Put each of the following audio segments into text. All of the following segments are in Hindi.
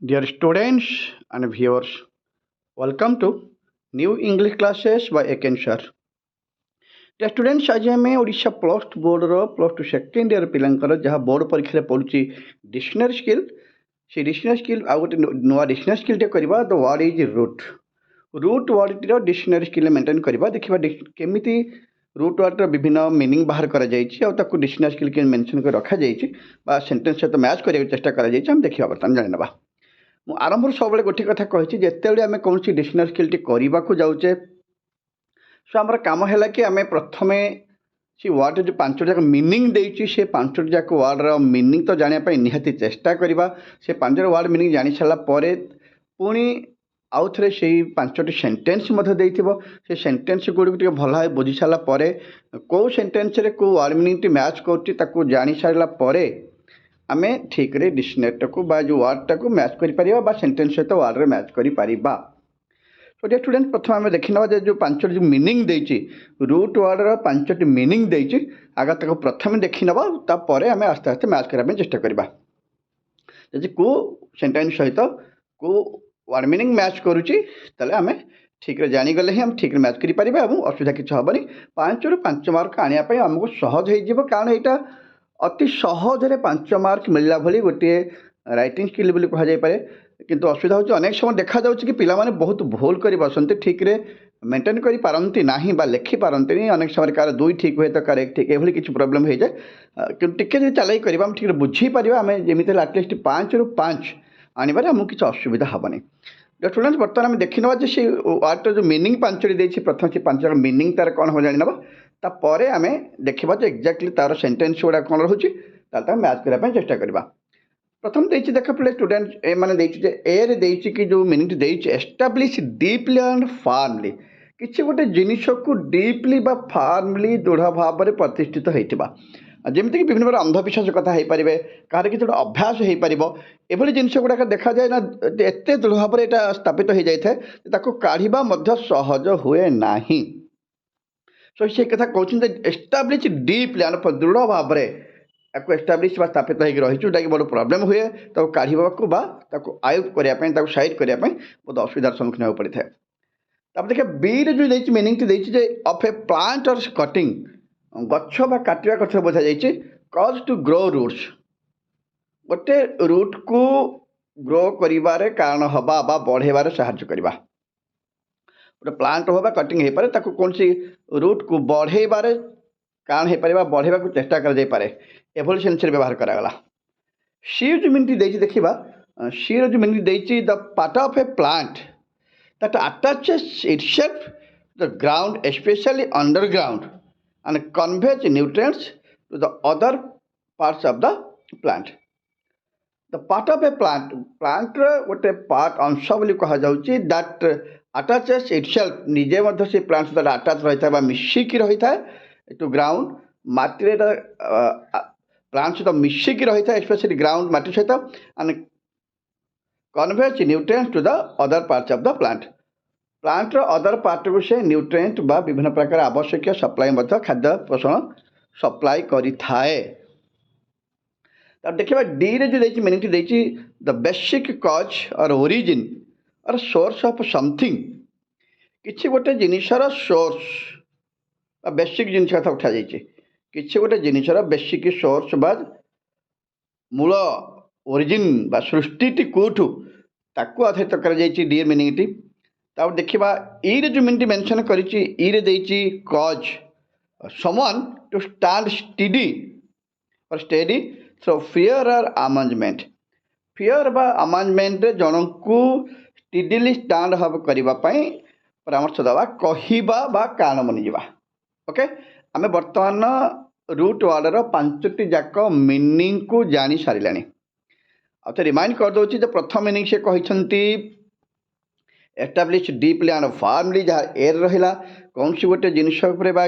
Dear students and viewers, welcome to New English Classes by Eken sir. Dear students, आज आम ओडिशा प्लस टू बोर्डर प्लस टू सेकेंड इयर पिलांकर जहाँ बोर्ड परीक्षा पड़ुची डिक्शनरी स्किल से डिक्शनरी स्किल आ गोटे नुआ डिक्शनरी स्किल करवा the word is root root word dictionary skill maintain करवा देखा केमी रूट वर्ड विभिन्न मीनिंग बाहर कर डिक्शनरी स्किल के मेंशन कर रखा सेंटेंस सहित मैच करने चेष्टा कर देखा बर्तमान जाना आरंभ सब गोटे कथा कही जिते आम कौन डिक्शनरी स्किल करने को जाऊे सो आम कम है कि आम प्रथम से वर्ड जो पांच जाक मीनिंग देती से पांच जाक वर्डर मीनिंग तो जानापी निहाती चेष्टा करवा से पांच वर्ड मीनिंग जानी सारापर पुणी आउ थे से पांचटी सेन्टेन्स से सेन्टेन्स गुड़िक भल भाव बुझी सारापर कौ सेन्टेन्स कौ वर्ड मीनिंग मैच कर जानी सारापर आम ठीक डिक्शनरी को जो वर्डटा को मैच कर सेन्टेन्स सहित वर्ड मैच कर तो डियर स्टूडेंट प्रथम आम देखी ना जो पांचटी जो मीनिंग देती रूट वर्डर पांचटी मीनिंग देती आगे तक प्रथम देखी ना तापर आम आस्ते आस्ते मैच करने चेष्टा करवा जब कौ सेन्टेन्स सहित कौ वर्ड मीनिंग मैच करुच्ची आम ठीक जानीगले ही आम ठीक मैच करें असुविधा किसी हेनी 5 ରୁ 5 मार्क आने आमको सहज हो कारण यहाँ अति सहजरे 5 मार्क मिलला भली गोटे राइटिंग स्किल बोली कहुपे किंतु असुविधा होची अनेक समय देखा जाउछि कि पिला माने बहुत भूल करी बसंती ठीक रे मेंटेन करी पारंती नाही बा लेखि पारंती नहीं अनेक समय कार दुई ठीक हुए तो कार एक ठीक एभली किछि प्रॉब्लम हो जाए किंतु टिके चलाई करबा हम ठीक बुझी परिबा हमें जेमिति एटलिस्ट 5 ରୁ 5 आनिबारे हमको किछि असुविधा हबनी स्टूडेंट्स बर्तमान आम देखी ना से वर्ड जो मीनिंग पांचटी देछि प्रथम से पांच मीनिंग तार कौन हो जानी ना तापर आम देखा जो एक्जाक्टली तार सेन्टेन्स गुड़ा कौन रोचे मैच करने चेष्टा करवा प्रथम देखिए देख पे स्टूडेंट ए मैंने ए देती कि जो मीनिंग देती एस्टाब्लिश डीपली एंड फार्मली किसी गोटे जिनिस को डीपली बा फार्मली दृढ़ भाव में प्रतिष्ठित होता जमीक विभिन्न प्रकार अंधविश्वास कथा हो पारे कह किसी गोटे अभ्यास हो पार एभली जिन गुड़ाक देखा जाए ना एत दृढ़ भाव में यहाँ स्थापित हो जाए काढ़ा सहज हुए ना सो से कथा कहते एस्टाब्लिश डीपली एंड दृढ़ भाव में आपको एस्टाब्लिश स्थापित होकर रही जोटा कि बड़ प्रॉब्लम हुए तो काढ़ा आयुक्त करने साइड करने बहुत असुविधार सम्मुखीन हो पड़ता है देखिए बी जो देखिए मीनिंग देती अफ ए प्लांट और कटिंग गछ काटा कथा बुझा जाए कज टू ग्रो रूट्स गोटे रूट को ग्रो कर कारण हवा बढ़ेबार साहाय्य करवा गोटे प्लांट हो कटिंग हो पाए कौन सी रूट को बढ़ेबार कारण हो पारे बढ़ेवा चेष्टा कर एभली सेन्स व्यवहार करागला सी जो मीनिंग देती देखा सी जो मीनिंग देती the part of A plant that attaches itself the ground specially underground and conveys nutrients to the other parts of the plant. The part of a plant गोटे पार्ट अंश बोली कहा जाउची that attaches itself निजे मध्य से प्लांट सहित अटैच रही है मिसिकी रही है टू ग्राउंड माटी प्लांट सहित मिसिकी रही है स्पेशली ग्राउंड माटी सहित and conveys nutrients to the other parts of the plant plant other part को से न्यूट्रिएंट बा विभिन्न प्रकार आवश्यक सप्लाई खाद्य पोषण सप्लाई करी थाए देखिए डी रे जो देखिए मीनिंग देती द बेसिक कज और ओरिजिन और सोर्स ऑफ समथिंग किसी गोटे जिनिसर सोर्स बेसिक जिनिस कथा उठा जाइए किसी गोटे जिनिसर बेसिक सोर्स बा मूल ओरिजिन बा सृष्टि कौटू ताकू आधारित कर डी मीनिंग टी तापर देखा ई जो मीनिंग मेंशन करी कज समवन टू स्टैंड स्टेडी और स्टेडी थ्रो फियर और अमेंजमेंट फियर बा अमेंजमेंट जन को स्टेडीली स्टैंड हब करने परामर्श दवा कहवा बा कारण बनीजा ओके आम बर्तमान रूट वर्डर पांचटी जाक मीनिंग को जानी सारे आउ रिमाइंड करदे प्रथम मीनिंग से कहते एस्टाब्लिश डीपली एंड फार्मली जहाँ एर रहा कौन सी गोटे जिनिस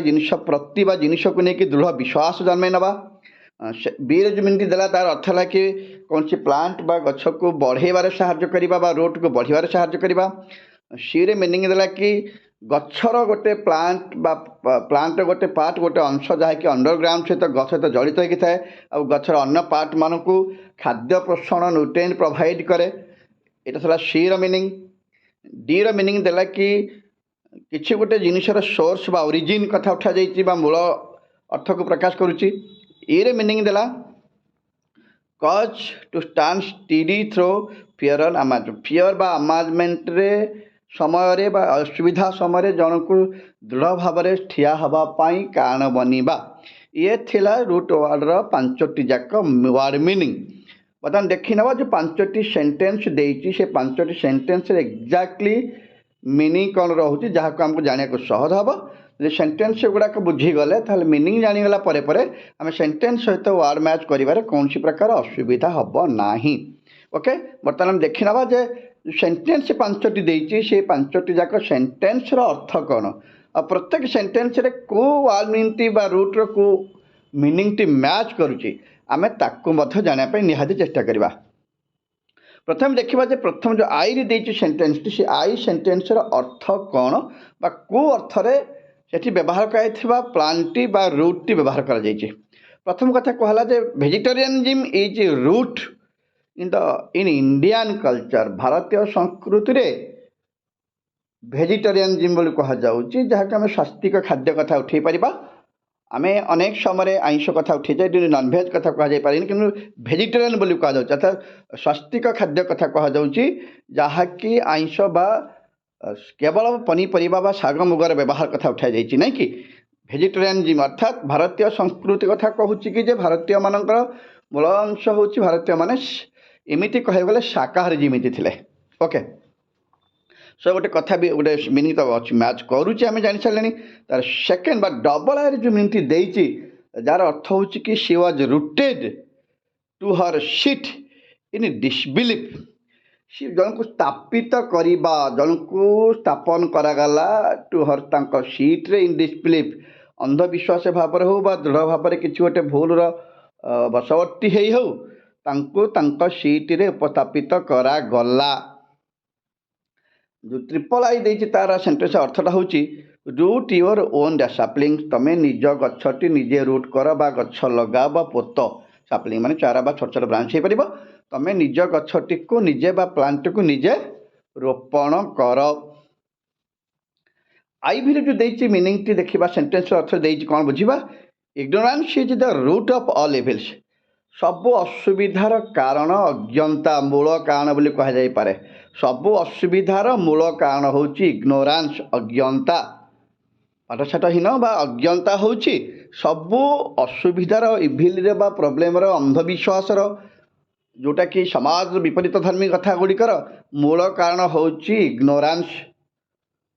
जिनिस प्रति जिनिस को लेकिन दृढ़ विश्वास जन्म नवा बी जो मीनिंग देला तार अर्थ है कि कौन सी प्लांट बा गछ को बढ़ेबार साहाय्य करवा रूट को बढ़िबार साहाय्य करवा सी रे मीनिंग देला कि गछर गोटे प्लांट बा प्लांट गोटे पार्ट गोटे अंश जहाँ कि अंडरग्राउंड सहित गछ सहित जड़ित होता है और गछर अन्य पार्ट मान को खाद्य पोषण न्यूट्रिएंट प्रोवाइड करे ଏଇଟା ଥିଲା ସି ର ମିନିଂ। ଡି ର ମିନିଂ ଦେଲା କି କିଛି ଗୋଟେ ଜିନିଷର ସୋର୍ସ ବା ଅରିଜିନ୍ କଥା ଉଠାଯାଇଛି ବା ମୂଳ ଅର୍ଥକୁ ପ୍ରକାଶ କରୁଛି। ଇ ରେ ମିନିଂ ଦେଲା cause to stand steady through fear or amazement. Fear ବା ଆମାଜମେଣ୍ଟରେ ସମୟରେ ବା ଅସୁବିଧା ସମୟରେ ଜଣକୁ ଦୃଢ଼ ଭାବରେ ଠିଆ ହେବା ପାଇଁ କାରଣ ବନିବା। ଇଏ ଥିଲା ରୁଟ୍ ୱାର୍ଡ଼ର 5ଟି ଯାକ ୱାର୍ଡ଼ ମିନିଂ। ବର୍ତ୍ତମାନ ଦେଖିନେବା ଯେଉଁ 5ଟି ସେଣ୍ଟେନ୍ସ ଦେଇଛି ସେ 5ଟି ସେଣ୍ଟେନ୍ସରେ ଏକ୍ଜାକ୍ଟଲି ମିନିଂ କ'ଣ ରହୁଛି ଯାହାକୁ ଆମକୁ ଜାଣିବାକୁ ସହଜ ହେବ। ଯଦି ସେଣ୍ଟେନ୍ସ ଗୁଡ଼ାକ ବୁଝିଗଲେ ତାହେଲେ ମିନିଂ ଜାଣିଗଲା ପରେ ପରେ ଆମେ ସେଣ୍ଟେନ୍ସ ସହିତ ୱାର୍ଡ଼ ମ୍ୟାଚ୍ କରିବାରେ କୌଣସି ପ୍ରକାର ଅସୁବିଧା ହେବ ନାହିଁ। ଓକେ, ବର୍ତ୍ତମାନ ଆମେ ଦେଖିନେବା ଯେ ସେଣ୍ଟେନ୍ସ 5ଟି ଦେଇଛି ସେ 5ଟି ଯାକ ସେଣ୍ଟେନ୍ସର ଅର୍ଥ କ'ଣ ଆଉ ପ୍ରତ୍ୟେକ ସେଣ୍ଟେନ୍ସରେ କେଉଁ ୱାର୍ଡ଼ ମିନିଂଟି ବା ରୁଟ୍ର କେଉଁ ମିନିଂଟି ମ୍ୟାଚ୍ କରୁଛି ଆମେ ତାକୁ ମଧ୍ୟ ଜାଣିବା ପାଇଁ ନିହାତି ଚେଷ୍ଟା କରିବା। ପ୍ରଥମେ ଦେଖିବା ଯେ ପ୍ରଥମ ଯେଉଁ ଆଇରେ ଦେଇଛି ସେଣ୍ଟେନ୍ସଟି ସେ ଆଇ ସେଣ୍ଟେନ୍ସର ଅର୍ଥ କ'ଣ ବା କେଉଁ ଅର୍ଥରେ ସେଠି ବ୍ୟବହାର କରାଯାଇଥିବା ପ୍ଲାନ୍ଟି ବା ରୁଟ୍ଟି ବ୍ୟବହାର କରାଯାଇଛି। ପ୍ରଥମ କଥା କୁହାହେଲା ଯେ vegetarianism is root in Indian culture. ଭାରତୀୟ ସଂସ୍କୃତିରେ ଭେଜିଟେରିଆନିଜିମ୍ ବୋଲି କୁହାଯାଉଛି ଯାହାକୁ ଆମେ ସ୍ୱାସ୍ଥିକ ଖାଦ୍ୟ କଥା ଉଠାଇ ପାରିବା। ଆମେ ଅନେକ ସମୟରେ ଆଇଁଷ କଥା ଉଠାଇଯାଏ କିନ୍ତୁ ନନଭେଜ୍ କଥା କୁହାଯାଇପାରିନି କିନ୍ତୁ ଭେଜିଟେରିଆନ୍ ବୋଲି କୁହାଯାଉଛି ଅର୍ଥାତ୍ ସ୍ୱାସ୍ଥିକ ଖାଦ୍ୟ କଥା କୁହାଯାଉଛି ଯାହାକି ଆଇଁଷ ବା କେବଳ ପନିପରିବା ବା ଶାଗ ମୁଗର ବ୍ୟବହାର କଥା ଉଠାଯାଇଛି ନାଇଁ କି। ଭେଜିଟେରିଆନିଜିମ୍ ଅର୍ଥାତ୍ ଭାରତୀୟ ସଂସ୍କୃତି କଥା କହୁଛି କି ଯେ ଭାରତୀୟମାନଙ୍କର ମୂଳ ଅଂଶ ହେଉଛି ଭାରତୀୟମାନେ ଏମିତି କହିବାକୁ ଗଲେ ଶାକାହାରୀ ଯେମିତି ଥିଲେ। ଓକେ, ସୋ ଗୋଟେ କଥା ବି ଗୋଟେ ମିନିଂ ତ ଅଛି ମ୍ୟାଚ୍ କରୁଛି ଆମେ ଜାଣିସାରିଲେଣି। ତାର ସେକେଣ୍ଡ ବା ଡବଲ ଆଇରେ ଯେଉଁ ମିନିଂଟି ଦେଇଛି ଯାହାର ଅର୍ଥ ହେଉଛି କି she was rooted to her seat in disbelief. ସେ ଜଣକୁ ସ୍ଥାପିତ କରିବା ଜଣକୁ ସ୍ଥାପନ କରାଗଲା ଟୁ ହର୍ ତାଙ୍କ ସିଟ୍ରେ ଇନ୍ ଡିସବିଲିଫ୍ ଅନ୍ଧବିଶ୍ୱାସ ଭାବରେ ହେଉ ବା ଦୃଢ଼ ଭାବରେ କିଛି ଗୋଟେ ଭୁଲର ବଶବର୍ତ୍ତୀ ହେଇ ହେଉ ତାଙ୍କୁ ତାଙ୍କ ସିଟ୍ରେ ଉପସ୍ଥାପିତ କରାଗଲା। ଯେଉଁ ଟ୍ରିପଲ୍ ଆଇ ଦେଇଛି ତାର ସେଣ୍ଟେନ୍ସ ଅର୍ଥଟା ହେଉଛି ରୁଟ୍ ୟୁଅର୍ ଓନ୍ ସାପ୍ଲିଂ। ତୁମେ ନିଜ ଗଛଟି ନିଜେ ରୁଟ୍ କର ବା ଗଛ ଲଗାଅ ବା ପୋତ। ସାପ୍ଲିଂ ମାନେ ଚାରା ବା ଛୋଟ ଛୋଟ ବ୍ରାଞ୍ଚ ହେଇପାରିବ। ତୁମେ ନିଜ ଗଛଟିକୁ ନିଜେ ବା ପ୍ଲାଣ୍ଟଟିକୁ ନିଜେ ରୋପଣ କର। ଆଇଭିରେ ଯେଉଁ ଦେଇଛି ମିନିଂଟି ଦେଖିବା ସେଣ୍ଟେନ୍ସର ଅର୍ଥ ଦେଇଛି କ'ଣ ବୁଝିବା। Ignorance is the root of all evils. ସବୁ ଅସୁବିଧାର କାରଣ ଅଜ୍ଞତା ମୂଳ କାରଣ ବୋଲି କୁହାଯାଇପାରେ। ସବୁ ଅସୁବିଧାର ମୂଳ କାରଣ ହେଉଛି ଇଗ୍ନୋରାନ୍ସ ଅଜ୍ଞତା ପାଠଶାଠହୀନ ବା ଅଜ୍ଞତା ହେଉଛି ସବୁ ଅସୁବିଧାର ଇଭିଲ୍ର ବା ପ୍ରୋବ୍ଲେମର ଅନ୍ଧବିଶ୍ୱାସର ଯେଉଁଟାକି ସମାଜର ବିପରୀତ ଧର୍ମୀ କଥା ଗୁଡ଼ିକର ମୂଳ କାରଣ ହେଉଛି ଇଗ୍ନୋରାନ୍ସ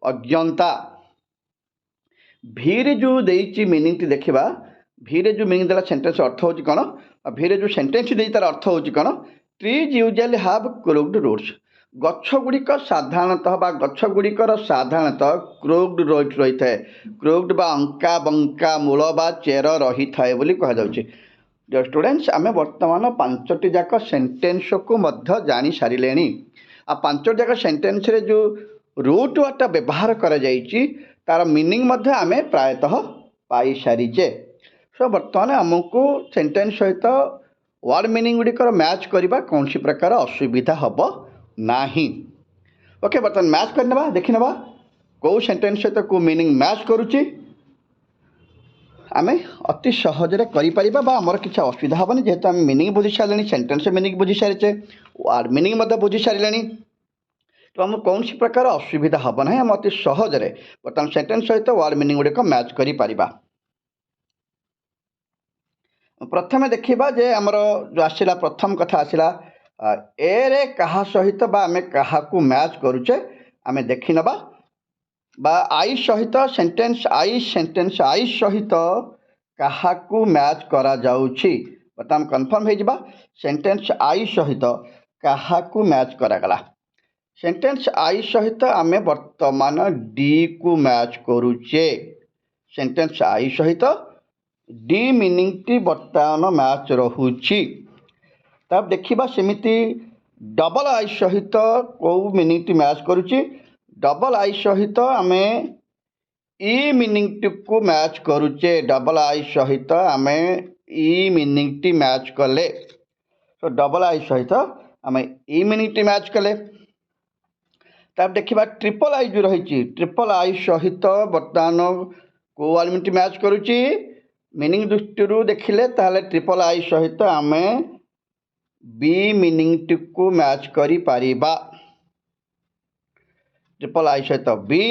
ଅଜ୍ଞତା। ଭିରେ ଯେଉଁ ଦେଇଛି ମିନିଂଟି ଦେଖିବା। ଭିରେ ଯେଉଁ ମିନିଂ ଦେଲା ସେଣ୍ଟେନ୍ସ ଅର୍ଥ ହେଉଛି କ'ଣ ଭିରେ ଯେଉଁ ସେଣ୍ଟେନ୍ସ ଦେଇଛି ତାର ଅର୍ଥ ହେଉଛି କ'ଣ ଟ୍ରିଜ୍ ୟୁଜୁଆଲି ହାଭ୍ କ୍ରୋକ୍ଡ ରୁଟ୍ସ। ଗଛ ଗୁଡ଼ିକ ସାଧାରଣତଃ ବା ଗଛ ଗୁଡ଼ିକର ସାଧାରଣତଃ କ୍ରୋକ୍ଡ ରୁଟ୍ ରହିଥାଏ। କ୍ରୋକ୍ଡ ବା ଅଙ୍କା ବଙ୍କା ମୂଳ ବା ଚେର ରହିଥାଏ ବୋଲି କୁହାଯାଉଛି। ଷ୍ଟୁଡେଣ୍ଟସ୍ ଆମେ ବର୍ତ୍ତମାନ 5ଟି ଯାକ ସେଣ୍ଟେନ୍ସକୁ ମଧ୍ୟ ଜାଣିସାରିଲେଣି। ଆଉ 5ଟି ଯାକ ସେଣ୍ଟେନ୍ସରେ ଯେଉଁ ରୁଟ୍ ୱାର୍ଡ଼ଟା ବ୍ୟବହାର କରାଯାଇଛି ତାର ମିନିଂ ମଧ୍ୟ ଆମେ ପ୍ରାୟତଃ ପାଇସାରିଛେ। ସୋ ବର୍ତ୍ତମାନ ଆମକୁ ସେଣ୍ଟେନ୍ସ ସହିତ ୱାର୍ଡ଼ ମିନିଂ ଗୁଡ଼ିକର ମ୍ୟାଚ୍ କରିବା କୌଣସି ପ୍ରକାର ଅସୁବିଧା ହେବ ନାହିଁ। ଓକେ, ବର୍ତ୍ତମାନ ମ୍ୟାଚ୍ କରିନେବା ଦେଖିନେବା କେଉଁ ସେଣ୍ଟେନ୍ସ ସହିତ କେଉଁ ମିନିଂ ମ୍ୟାଚ୍ କରୁଛି ଆମେ ଅତି ସହଜରେ କରିପାରିବା ବା ଆମର କିଛି ଅସୁବିଧା ହେବନି ଯେହେତୁ ଆମେ ମିନିଂ ବୁଝି ସାରିଲେଣି ସେଣ୍ଟେନ୍ସ ମିନିଂ ବୁଝି ସାରିଛେ ୱାର୍ଡ଼ ମିନିଂ ମଧ୍ୟ ବୁଝି ସାରିଲେଣି ତ ଆମକୁ କୌଣସି ପ୍ରକାର ଅସୁବିଧା ହେବ ନାହିଁ। ଆମେ ଅତି ସହଜରେ ବର୍ତ୍ତମାନ ସେଣ୍ଟେନ୍ସ ସହିତ ୱାର୍ଡ଼ ମିନିଂ ଗୁଡ଼ିକ ମ୍ୟାଚ୍ କରିପାରିବା। ପ୍ରଥମେ ଦେଖିବା ଯେ ଆମର ଯେଉଁ ଆସିଲା ପ୍ରଥମ କଥା ଆସିଲା ଏରେ କାହା ସହିତ ବା ଆମେ କାହାକୁ ମ୍ୟାଚ୍ କରୁଛେ ଆମେ ଦେଖିନେବା ବା ଆଇ ସହିତ ସେଣ୍ଟେନ୍ସ ଆଇ ସହିତ କାହାକୁ ମ୍ୟାଚ୍ କରାଯାଉଛି। ବର୍ତ୍ତମାନ କନଫର୍ମ ହେଇଯିବା ସେଣ୍ଟେନ୍ସ ଆଇ ସହିତ କାହାକୁ ମ୍ୟାଚ୍ କରାଗଲା। ସେଣ୍ଟେନ୍ସ ଆଇ ସହିତ ଆମେ ବର୍ତ୍ତମାନ ଡିକୁ ମ୍ୟାଚ୍ କରୁଛେ। ସେଣ୍ଟେନ୍ସ ଆଇ ସହିତ ଡି ମିନିଂଟି ବର୍ତ୍ତମାନ ମ୍ୟାଚ୍ ରହୁଛି। ତାପରେ ଦେଖିବା ସେମିତି ଡବଲ ଆଇ ସହିତ କେଉଁ ମିନିଂଟି ମ୍ୟାଚ୍ କରୁଛି। ଡବଲ ଆଇ ସହିତ ଆମେ ଇ ମିନିଂଟିକୁ ମ୍ୟାଚ୍ କରୁଛେ। ଡବଲ ଆଇ ସହିତ ଆମେ ଇ ମିନିଂଟି ମ୍ୟାଚ୍ କଲେ। ତ ଡବଲ ଆଇ ସହିତ ଆମେ ଇ ମିନିଂଟି ମ୍ୟାଚ୍ କଲେ तापर देखा ट्रिपल आई जो रही ट्रिपल आई सहित बर्तमान को वर्ड मैच करुच्ची मीनिंग दृष्टि देखिले ताहले ट्रिपल आई सहित आम बी मीनिंग टी को मैच करी पारिबा ट्रिपल आई सहित बी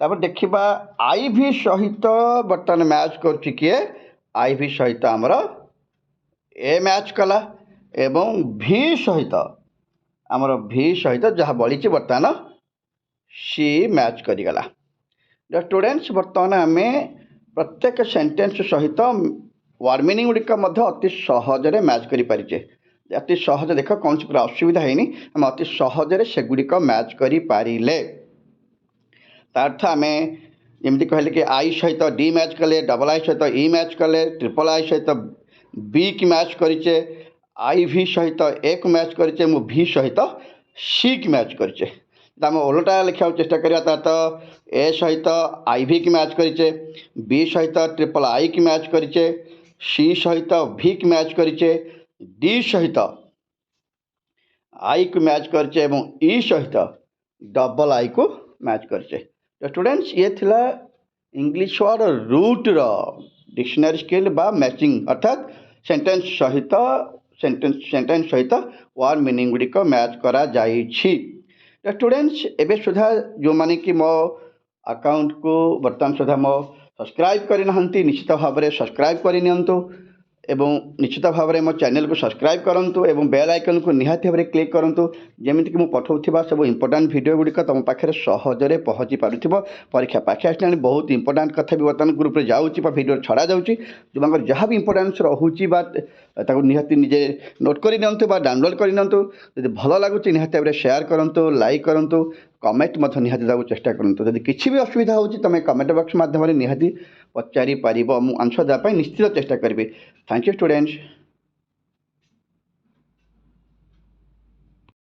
तापर देखा आई भी सहित बर्तमान मैच करुच्ची किए आई भी सहित आमर ए मैच कला एवं भी सहित आमर भी सहित जहाँ बड़ी बर्तमान सी मैच करीगला स्टूडेंट्स बर्तमान आम प्रत्येक सेंटेंस सहित वर्ड मीनिंग गुड़िक अति सहजरे मैच करें अति सहज देख कौन सी पूरा असुविधा है आम अति सहजरे सेगुड़िक मैच करें अर्थ आम जमी कहले कि आई सहित डी मैच कले डबल आई सहित ई मैच कले ट्रिपल आई सहित बी की मैच करें आई भी सहित ए को मैच करें मु भी सहित सी की मैच करें आम ओलटा लिखा चेष्टा करा तो ए सहित आई भी की मैच करें बी सहित ट्रिपल आई की मैच करें सी सहित भी की मैच करें डी सहित आई को मैच करें ई सहित डबल आई को मैच करें तो स्टूडेंट्स ये थिला इंग्लिश वर्ड रूट रो डिक्शनरी स्किल बा मैचिंग अर्थात सेंटेंस सहित वर्ड मीनिंग गुड़िक मैच करा जाइछि तो स्टूडेंट्स एबे सुधा जो माने कि मो अकाउंट को वर्तमान सुधा मो सब्सक्राइब करना निश्चित भाव में सब्सक्राइब करनियंतु एवं निश्चित भाव में मो चैनल को सब्सक्राइब करूँ एवं बेल आइकन को निहाती भाव में क्लिक करूँ जमीक मुझे पठाऊा सब इंपोर्टाट वीडियो गुड़िक तुम पाखे सहजरे पहुँची पार्थ परीक्षा पाखे आसला बहुत इंपोर्टाट कथा भी बर्तमान ग्रुप में जाऊँगी वीडियो छड़ा जाऊँगी जो जहाँ भी इंपोर्टान्स रोचे निहाती निजे नोट कर डाउनलोड करनी भल लगुच निहाती भाव में शेयर करूँ लाइक करूँ कमेंट निहाती देवाक चेष्टा करूँ जदि किसी भी असुविधा हो तुम्हें कमेंट बॉक्स माध्यम निहाती पचारि पार आंसर देवाई निश्चित चेष्टा करी थैंक यू स्टूडेंट्स।